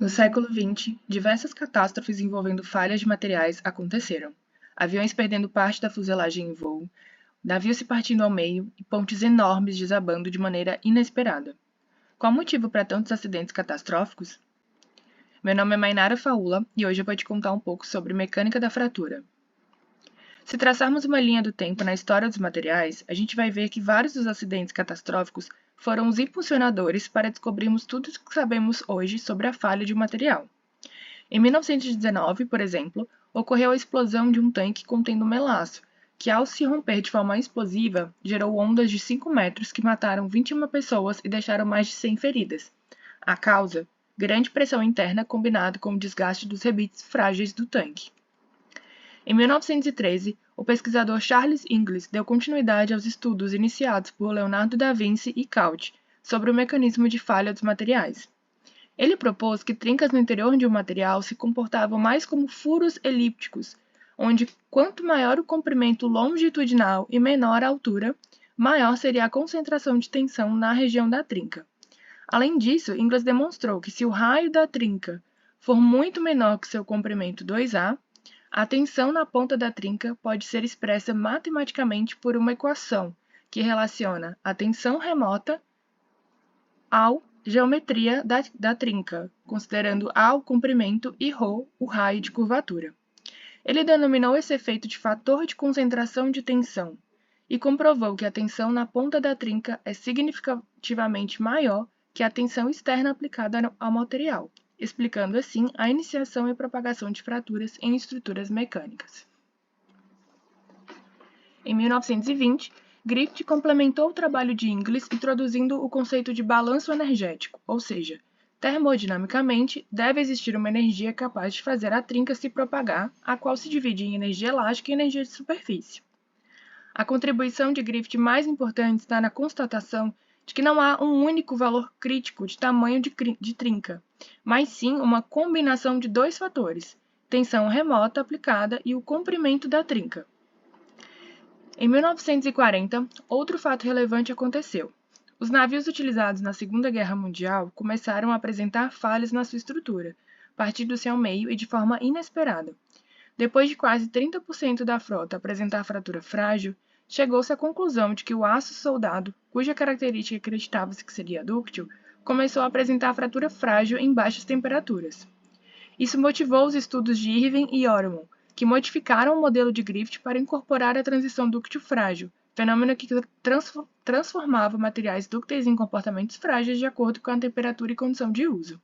No século XX, diversas catástrofes envolvendo falhas de materiais aconteceram. Aviões perdendo parte da fuselagem em voo, navios se partindo ao meio e pontes enormes desabando de maneira inesperada. Qual o motivo para tantos acidentes catastróficos? Meu nome é Mainara Faula e hoje eu vou te contar um pouco sobre mecânica da fratura. Se traçarmos uma linha do tempo na história dos materiais, a gente vai ver que vários dos acidentes catastróficos foram os impulsionadores para descobrirmos tudo o que sabemos hoje sobre a falha de um material. Em 1919, por exemplo, ocorreu a explosão de um tanque contendo melaço, que ao se romper de forma explosiva, gerou ondas de 5 metros que mataram 21 pessoas e deixaram mais de 100 feridas. A causa? Grande pressão interna combinada com o desgaste dos rebites frágeis do tanque. Em 1913, o pesquisador Charles Inglis deu continuidade aos estudos iniciados por Leonardo da Vinci e Cauchy sobre o mecanismo de falha dos materiais. Ele propôs que trincas no interior de um material se comportavam mais como furos elípticos, onde quanto maior o comprimento longitudinal e menor a altura, maior seria a concentração de tensão na região da trinca. Além disso, Inglis demonstrou que se o raio da trinca for muito menor que seu comprimento 2A, a tensão na ponta da trinca pode ser expressa matematicamente por uma equação que relaciona a tensão remota ao geometria da trinca, considerando A o comprimento e ρ o raio de curvatura. Ele denominou esse efeito de fator de concentração de tensão e comprovou que a tensão na ponta da trinca é significativamente maior que a tensão externa aplicada ao material, explicando assim a iniciação e propagação de fraturas em estruturas mecânicas. Em 1920, Griffith complementou o trabalho de Inglis introduzindo o conceito de balanço energético, ou seja, termodinamicamente, deve existir uma energia capaz de fazer a trinca se propagar, a qual se divide em energia elástica e energia de superfície. A contribuição de Griffith mais importante está na constatação de que não há um único valor crítico de tamanho de trinca, mas sim uma combinação de dois fatores, tensão remota aplicada e o comprimento da trinca. Em 1940, outro fato relevante aconteceu. Os navios utilizados na Segunda Guerra Mundial começaram a apresentar falhas na sua estrutura, partindo-se ao meio e de forma inesperada. Depois de quase 30% da frota apresentar fratura frágil, chegou-se à conclusão de que o aço soldado, cuja característica acreditava-se que seria dúctil, começou a apresentar fratura frágil em baixas temperaturas. Isso motivou os estudos de Irving e Orman, que modificaram o modelo de Griffith para incorporar a transição dúctil-frágil, fenômeno que transformava materiais dúcteis em comportamentos frágeis de acordo com a temperatura e condição de uso.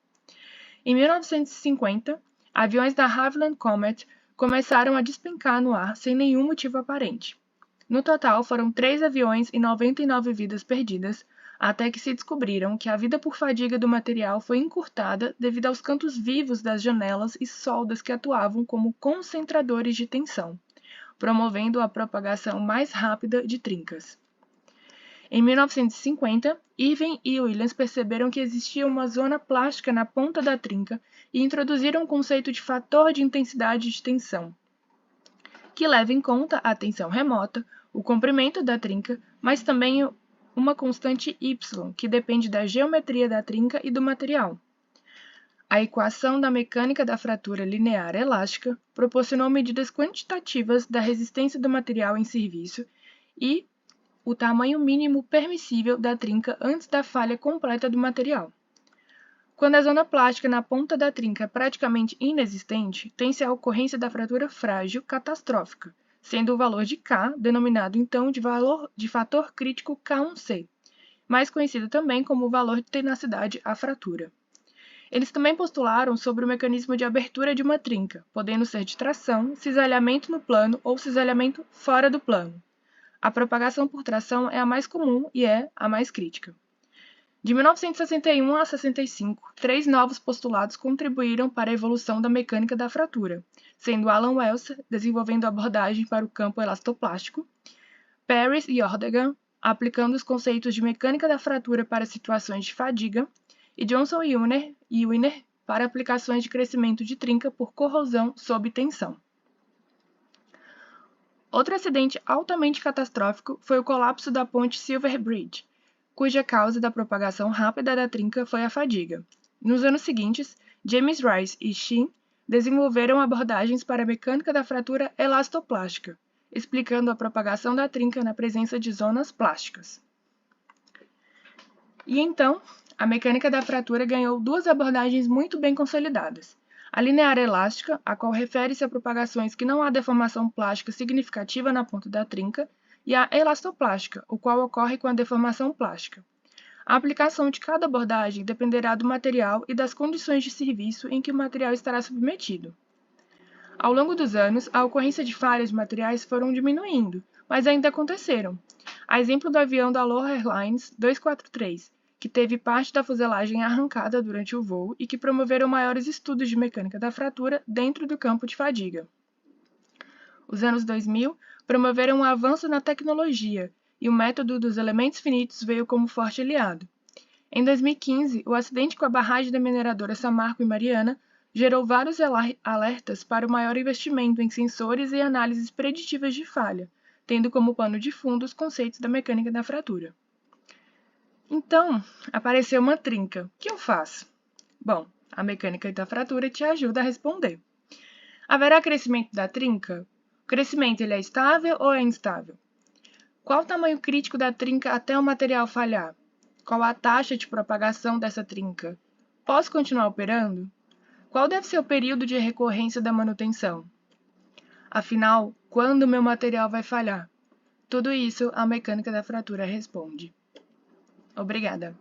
Em 1950, aviões da Havilland Comet começaram a despencar no ar sem nenhum motivo aparente. No total, foram 3 aviões e 99 vidas perdidas, até que se descobriram que a vida por fadiga do material foi encurtada devido aos cantos vivos das janelas e soldas que atuavam como concentradores de tensão, promovendo a propagação mais rápida de trincas. Em 1950, Irving e Williams perceberam que existia uma zona plástica na ponta da trinca e introduziram o conceito de fator de intensidade de tensão, que leva em conta a tensão remota, o comprimento da trinca, mas também uma constante y, que depende da geometria da trinca e do material. A equação da mecânica da fratura linear elástica proporcionou medidas quantitativas da resistência do material em serviço e o tamanho mínimo permissível da trinca antes da falha completa do material. Quando a zona plástica na ponta da trinca é praticamente inexistente, tem-se a ocorrência da fratura frágil catastrófica, sendo o valor de K denominado então de fator crítico K1C, mais conhecido também como o valor de tenacidade à fratura. Eles também postularam sobre o mecanismo de abertura de uma trinca, podendo ser de tração, cisalhamento no plano ou cisalhamento fora do plano. A propagação por tração é a mais comum e é a mais crítica. De 1961 a 65, 3 novos postulados contribuíram para a evolução da mecânica da fratura, sendo Alan Wells desenvolvendo a abordagem para o campo elastoplástico, Paris e Ordegan aplicando os conceitos de mecânica da fratura para situações de fadiga, e Johnson e Wiener para aplicações de crescimento de trinca por corrosão sob tensão. Outro acidente altamente catastrófico foi o colapso da ponte Silver Bridge, cuja causa da propagação rápida da trinca foi a fadiga. Nos anos seguintes, James Rice e Shin desenvolveram abordagens para a mecânica da fratura elastoplástica, explicando a propagação da trinca na presença de zonas plásticas. E então, a mecânica da fratura ganhou duas abordagens muito bem consolidadas. A linear elástica, a qual refere-se a propagações que não há deformação plástica significativa na ponta da trinca, e a elastoplástica, o qual ocorre com a deformação plástica. A aplicação de cada abordagem dependerá do material e das condições de serviço em que o material estará submetido. Ao longo dos anos, a ocorrência de falhas de materiais foram diminuindo, mas ainda aconteceram. A exemplo do avião da Aloha Airlines 243, que teve parte da fuselagem arrancada durante o voo e que promoveram maiores estudos de mecânica da fratura dentro do campo de fadiga. Os anos 2000 promoveram um avanço na tecnologia, e o método dos elementos finitos veio como forte aliado. Em 2015, o acidente com a barragem da mineradora Samarco em Mariana gerou vários alertas para o maior investimento em sensores e análises preditivas de falha, tendo como pano de fundo os conceitos da mecânica da fratura. Então, apareceu uma trinca. O que eu faço? Bom, a mecânica da fratura te ajuda a responder. Haverá crescimento da trinca? O crescimento ele é estável ou é instável? Qual o tamanho crítico da trinca até o material falhar? Qual a taxa de propagação dessa trinca? Posso continuar operando? Qual deve ser o período de recorrência da manutenção? Afinal, quando o meu material vai falhar? Tudo isso a mecânica da fratura responde. Obrigada.